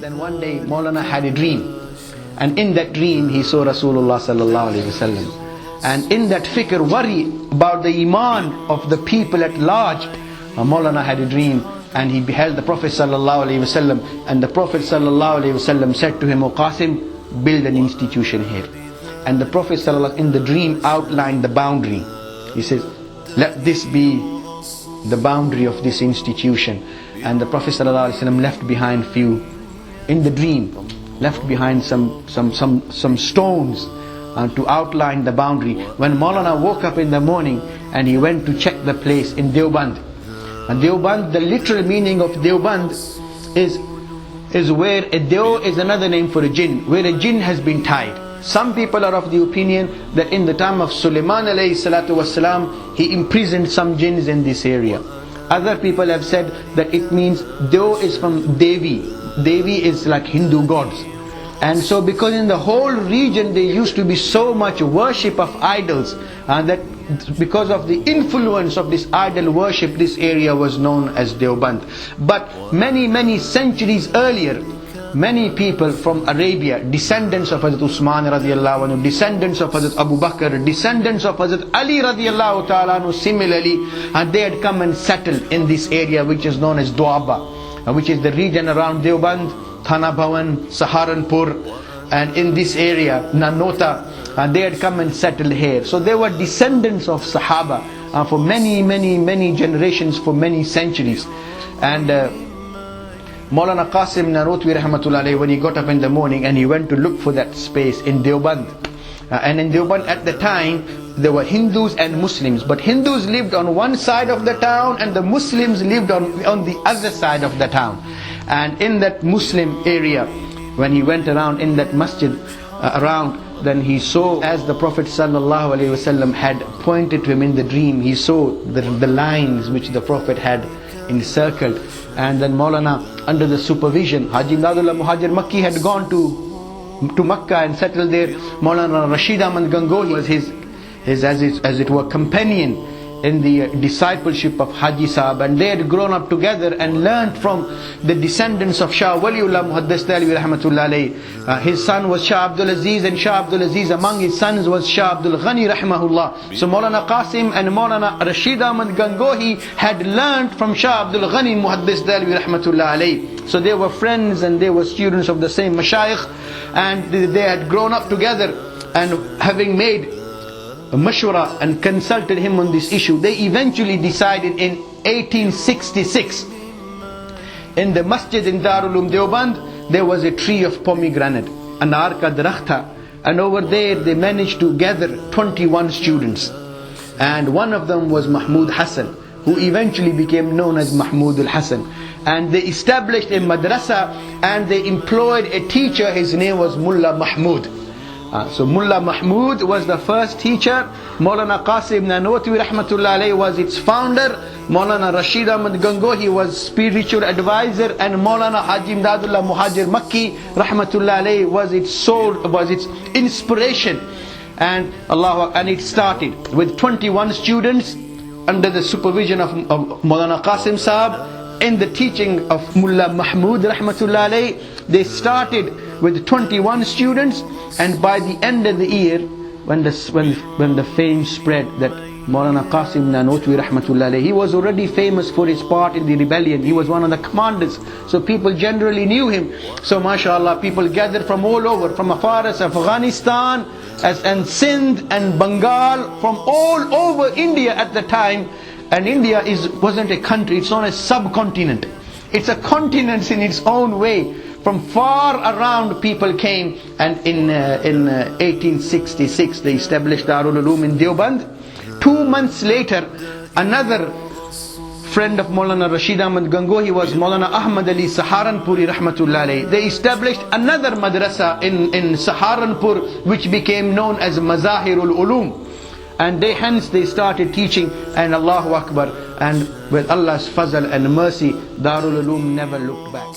Then one day Maulana had a dream, and in that dream he saw Rasulullah sallallahu alaihi wasallam. And in that fikr, worry about the iman of the people at large, Maulana had a dream and he beheld the Prophet sallallahu alaihi wasallam, and the Prophet sallallahu alaihi wasallam said to him, "O Qasim, build an institution here." And the Prophet sallallahu in the dream outlined the boundary. He says, "Let this be the boundary of this institution." And the Prophet sallallahu alaihi wasallam left behind few, in the dream, left behind some stones to outline the boundary. When Maulana woke up in the morning and he went to check the place in Deoband. And Deoband, the literal meaning of Deoband is where a Deo is another name for a jinn, where a jinn has been tied. Some people are of the opinion that in the time of Sulaiman alayhi salatu wasalam, he imprisoned some jinns in this area. Other people have said that it means Deo is from Devi. Devi is like Hindu gods. And so because in the whole region there used to be so much worship of idols, that because of the influence of this idol worship, this area was known as Deoband. But many centuries earlier, many people from Arabia, descendants of Hazrat Usman radiallahu anhu, descendants of Hazrat Abu Bakr, descendants of Hazrat Ali radiallahu ta'ala anhu, similarly, they had come and settled in this area which is known as Doaba, which is the region around Deoband, Thana Bhawan, Saharanpur, and in this area, Nanota, they had come and settled here. So they were descendants of Sahaba for many generations, for many centuries. And Maulana Qasim Nanotwi rahmatullah alayhi, when he got up in the morning and he went to look for that space in Deoband. And in Deoband at the time, there were Hindus and Muslims. But Hindus lived on one side of the town and the Muslims lived on the other side of the town. And in that Muslim area, when he went around in that masjid then he saw, as the Prophet sallallahu alaihi wasallam had pointed to him in the dream, he saw the lines which the Prophet had encircled. And then Maulana, under the supervision, Haji Imdadullah Muhajir Makki had gone to Makkah and settled there. Maulana Rashid Ahmad Gangohi was his as it were companion in the discipleship of Haji Sahab, and they had grown up together and learned from the descendants of Shah Waliullah Muhaddis Dalwi rahmatullah alayhi. His son was Shah Abdul Aziz, and Shah Abdul Aziz among his sons was Shah Abdul Ghani rahimahullah. So Maulana Qasim and Maulana Rashid Ahmad Gangohi had learned from Shah Abdul Ghani Muhaddis Dalwi rahmatullah alayhi. So they were friends and they were students of the same mashayikh, and they had grown up together, and having made mashwara and consulted him on this issue, they eventually decided in 1866, in the masjid in Darul Uloom Deoband, there was a tree of pomegranate, an arka drakhta, and over there they managed to gather 21 students, and one of them was Mahmud Hassan, who eventually became known as Mahmud al-Hassan. And they established a madrasa and they employed a teacher. His name was Mullah Mahmud. So Mullah Mahmud was the first teacher. Maulana Qasim Nanotwi rahmatullah alayhi was its founder. Maulana Rashid Ahmad Gangohi was spiritual advisor, and Maulana Haji Imdadullah Muhajir Makki rahmatullah alayhi was its soul, was its inspiration. And it started with 21 students under the supervision of Maulana Qasim Sahab, in the teaching of Mullah Mahmud rahmatullah alayhi. They started with 21 students, and by the end of the year, when the fame spread that Maulana Qasim Nanotwi rahmatullah alayhi, he was already famous for his part in the rebellion. He was one of the commanders, so people generally knew him. So mashallah, people gathered from all over, from afar as Afghanistan and Sindh and Bengal, from all over India at the time. And India wasn't a country, it's known as subcontinent. It's a continent in its own way. From far around people came, and in 1866 they established Darul Uloom in Deoband. 2 months later, another friend of Maulana Rashid Ahmad Gangohi was Maulana Ahmad Ali Saharanpuri rahmatullah alayhi. They established another madrasa in Saharanpur, which became known as Mazahirul Uloom. And hence they started teaching, and Allahu Akbar, and with Allah's fazl and mercy, Darul Uloom never looked back.